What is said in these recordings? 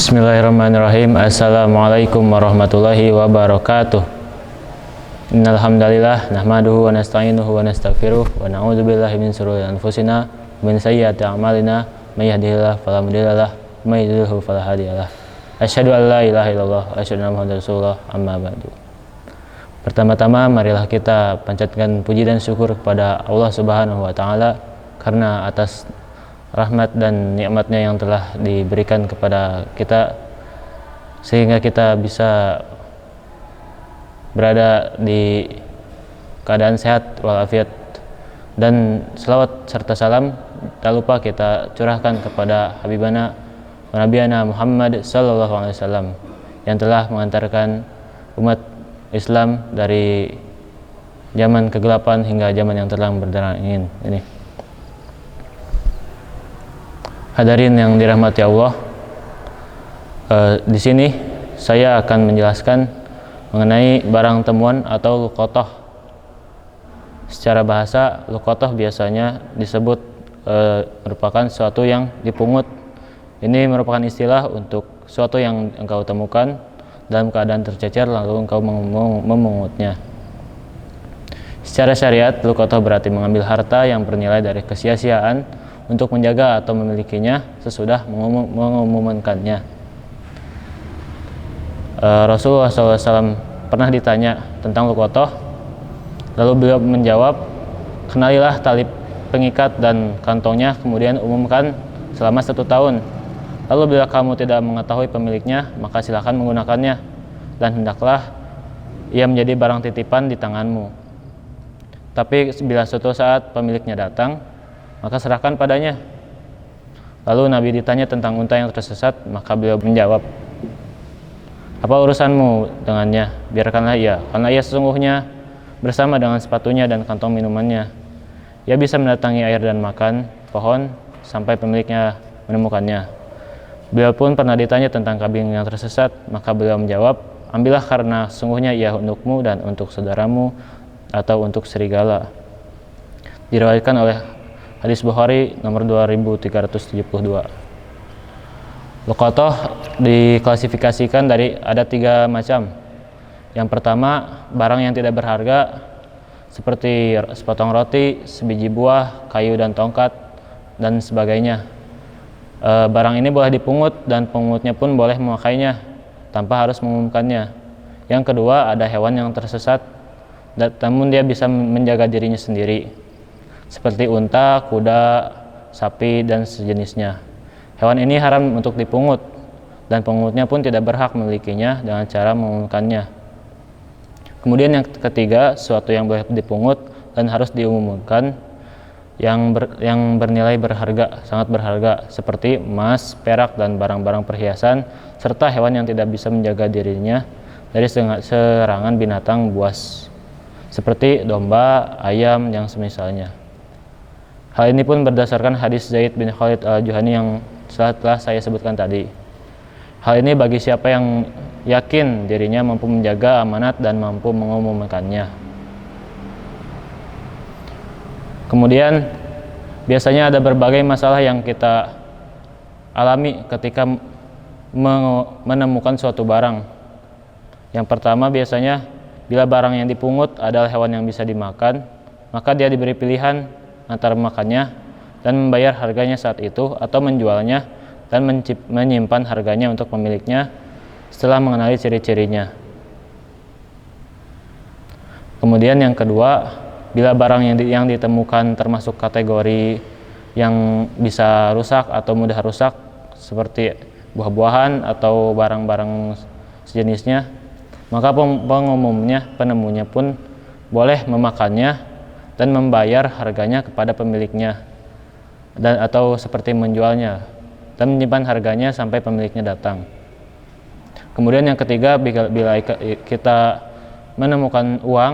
Bismillahirrahmanirrahim. Assalamualaikum warahmatullahi wabarakatuh. Innal hamdalillah nahmaduhu wa nasta'inuhu wa nastaghfiruh wa na'udzu billahi min shururi anfusina wa min sayyiati a'malina may yahdihillahu fala mudilla lahu wa may yudlilhu fala hadiyalah. Asyhadu an la ilaha illallah wa asyhadu anna muhammadar rasulullah amma ba'du. Pertama-tama marilah kita panjatkan puji dan syukur kepada Allah Subhanahu wa taala karena atas rahmat dan nikmatnya yang telah diberikan kepada kita sehingga kita bisa berada di keadaan sehat walafiat, dan selawat serta salam tak lupa kita curahkan kepada Habibana wa Nabiyana Muhammad sallallahu alaihi wasallam yang telah mengantarkan umat Islam dari zaman kegelapan hingga zaman yang terang benderang ini. Hadirin yang dirahmati Allah, di sini saya akan menjelaskan mengenai barang temuan atau luqatah. Secara bahasa, luqatah biasanya disebut merupakan sesuatu yang dipungut. Ini merupakan istilah untuk sesuatu yang engkau temukan dalam keadaan tercecer lalu engkau memungutnya. Secara syariat, luqatah berarti mengambil harta yang bernilai dari kesia-siaan untuk menjaga atau memilikinya sesudah mengumumkannya. Rasulullah SAW pernah ditanya tentang luqatah, lalu beliau menjawab, kenalilah tali pengikat dan kantongnya, kemudian umumkan selama 1 tahun. Lalu bila kamu tidak mengetahui pemiliknya, maka silakan menggunakannya, dan hendaklah ia menjadi barang titipan di tanganmu. Tapi bila suatu saat pemiliknya datang, maka serahkan padanya. Lalu Nabi ditanya tentang unta yang tersesat, maka beliau menjawab, apa urusanmu dengannya? Biarkanlah ia, karena ia sesungguhnya bersama dengan sepatunya dan kantong minumannya. Ia bisa mendatangi air dan makan pohon sampai pemiliknya menemukannya. Beliau pun pernah ditanya tentang kambing yang tersesat, maka beliau menjawab, ambillah karena sesungguhnya ia untukmu dan untuk saudaramu atau untuk serigala. Diriwayatkan oleh Hadis Bukhari nomor 2372. Luqatah diklasifikasikan ada 3 macam. Yang pertama, barang yang tidak berharga seperti sepotong roti, sebiji buah, kayu dan tongkat dan sebagainya. Barang ini boleh dipungut dan pengumutnya pun boleh memakainya tanpa harus mengumumkannya. Yang kedua, ada hewan yang tersesat namun dia bisa menjaga dirinya sendiri, seperti unta, kuda, sapi, dan sejenisnya. Hewan ini haram untuk dipungut, dan pengumutnya pun tidak berhak memilikinya dengan cara mengumumkannya. Kemudian yang ketiga, sesuatu yang boleh dipungut dan harus diumumkan yang bernilai berharga, sangat berharga, seperti emas, perak, dan barang-barang perhiasan, serta hewan yang tidak bisa menjaga dirinya dari serangan binatang buas, seperti domba, ayam, yang semisalnya. Hal ini pun berdasarkan hadis Zaid bin Khalid al-Juhani yang telah saya sebutkan tadi. Hal ini bagi siapa yang yakin dirinya mampu menjaga amanat dan mampu mengumumkannya. Kemudian biasanya ada berbagai masalah yang kita alami ketika menemukan suatu barang. Yang pertama, biasanya bila barang yang dipungut adalah hewan yang bisa dimakan, maka dia diberi pilihan antara memakannya dan membayar harganya saat itu, atau menjualnya dan menyimpan harganya untuk pemiliknya setelah mengenali ciri-cirinya. Kemudian yang kedua, bila barang yang ditemukan termasuk kategori yang bisa rusak atau mudah rusak, seperti buah-buahan atau barang-barang sejenisnya, maka penemunya pun boleh memakannya dan membayar harganya kepada pemiliknya, dan atau seperti menjualnya dan menyimpan harganya sampai pemiliknya datang. Kemudian yang ketiga, bila kita menemukan uang,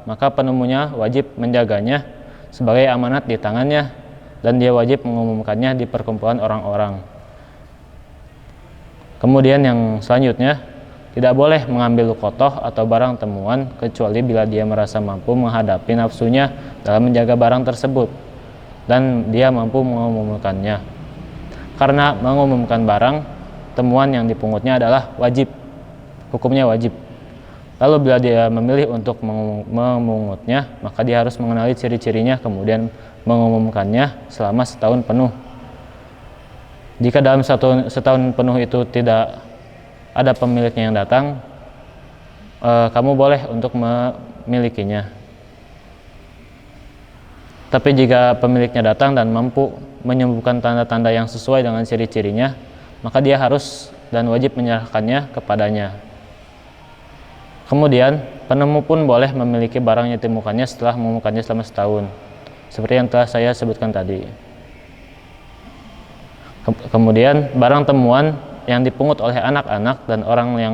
maka penemunya wajib menjaganya sebagai amanat di tangannya, dan dia wajib mengumumkannya di perkumpulan orang-orang. Kemudian yang selanjutnya, tidak boleh mengambil luqatah atau barang temuan kecuali bila dia merasa mampu menghadapi nafsunya dalam menjaga barang tersebut dan dia mampu mengumumkannya. Karena mengumumkan barang temuan yang dipungutnya adalah wajib, hukumnya wajib. Lalu bila dia memilih untuk memungutnya, maka dia harus mengenali ciri-cirinya kemudian mengumumkannya selama setahun penuh. Jika dalam setahun penuh itu tidak ada pemiliknya yang datang, kamu boleh untuk memilikinya. Tapi jika pemiliknya datang dan mampu menyembuhkan tanda-tanda yang sesuai dengan ciri-cirinya, maka dia harus dan wajib menyerahkannya kepadanya. Kemudian, penemu pun boleh memiliki barang yang ditemukannya setelah menemukannya selama setahun, seperti yang telah saya sebutkan tadi. Kemudian, barang temuan yang dipungut oleh anak-anak dan orang yang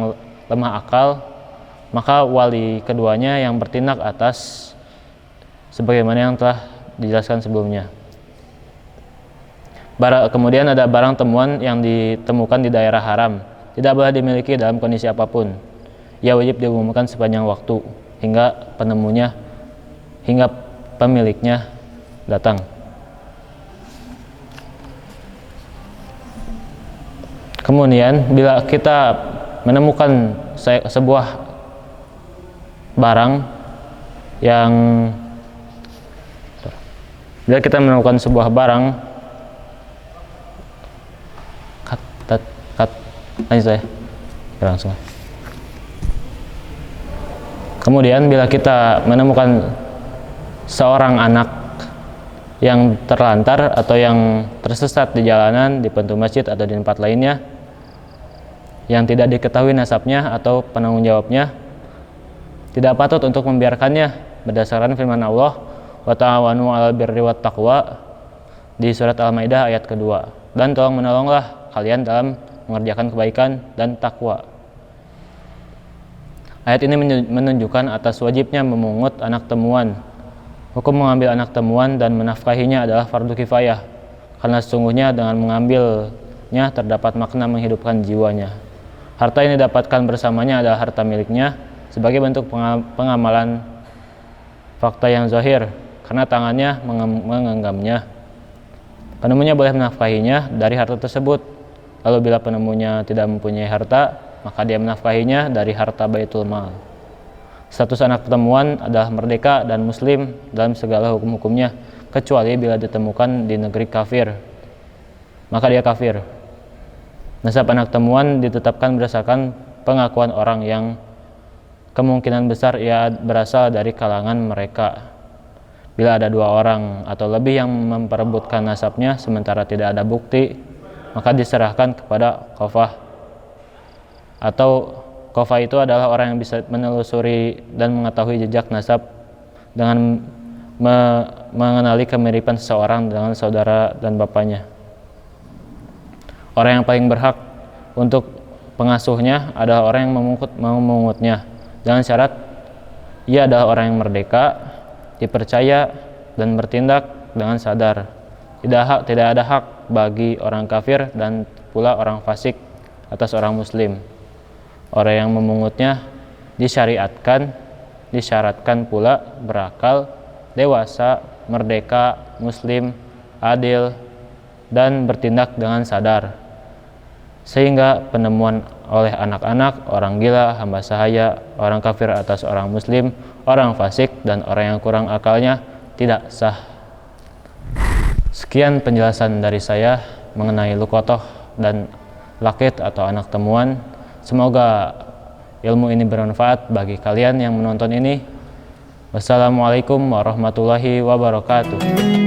lemah akal, maka wali keduanya yang bertindak atas sebagaimana yang telah dijelaskan sebelumnya. Kemudian ada barang temuan yang ditemukan di daerah haram, tidak boleh dimiliki dalam kondisi apapun. Ia wajib diumumkan sepanjang waktu hingga pemiliknya datang. Kemudian bila kita menemukan sebuah barang yang Kemudian bila kita menemukan seorang anak yang terlantar atau yang tersesat di jalanan, di pintu masjid atau di tempat lainnya yang tidak diketahui nasabnya atau penanggung jawabnya, tidak patut untuk membiarkannya berdasarkan firman Allah, wa ta'awanu 'alal birri wat taqwa di surat Al-Maidah ayat kedua, dan tolong menolonglah kalian dalam mengerjakan kebaikan dan takwa. Ayat ini menunjukkan atas wajibnya memungut anak temuan. Hukum mengambil anak temuan dan menafkahinya adalah fardu kifayah, karena sesungguhnya dengan mengambilnya terdapat makna menghidupkan jiwanya. Harta yang didapatkan bersamanya adalah harta miliknya sebagai bentuk pengamalan fakta yang zahir, karena tangannya menggenggamnya. Penemunya boleh menafkahinya dari harta tersebut. Lalu bila penemunya tidak mempunyai harta, maka dia menafkahinya dari harta baitul mal. Status anak temuan adalah merdeka dan muslim dalam segala hukum-hukumnya, kecuali bila ditemukan di negeri kafir, maka dia kafir. Nasab anak temuan ditetapkan berdasarkan pengakuan orang yang kemungkinan besar ia berasal dari kalangan mereka. Bila ada dua orang atau lebih yang memperebutkan nasabnya sementara tidak ada bukti, maka diserahkan kepada qafah. Atau qafah itu adalah orang yang bisa menelusuri dan mengetahui jejak nasab dengan mengenali kemiripan seseorang dengan saudara dan bapaknya. Orang yang paling berhak untuk pengasuhnya adalah orang yang memungutnya, dengan syarat ia adalah orang yang merdeka, dipercaya, dan bertindak dengan sadar. Tidak ada hak bagi orang kafir dan pula orang fasik atas orang muslim. Orang yang memungutnya disyaratkan pula berakal, dewasa, merdeka, muslim, adil, dan bertindak dengan sadar. Sehingga penemuan oleh anak-anak, orang gila, hamba sahaya, orang kafir atas orang muslim, orang fasik, dan orang yang kurang akalnya tidak sah. Sekian penjelasan dari saya mengenai luqathah dan laqit atau anak temuan. Semoga ilmu ini bermanfaat bagi kalian yang menonton ini. Wassalamualaikum warahmatullahi wabarakatuh.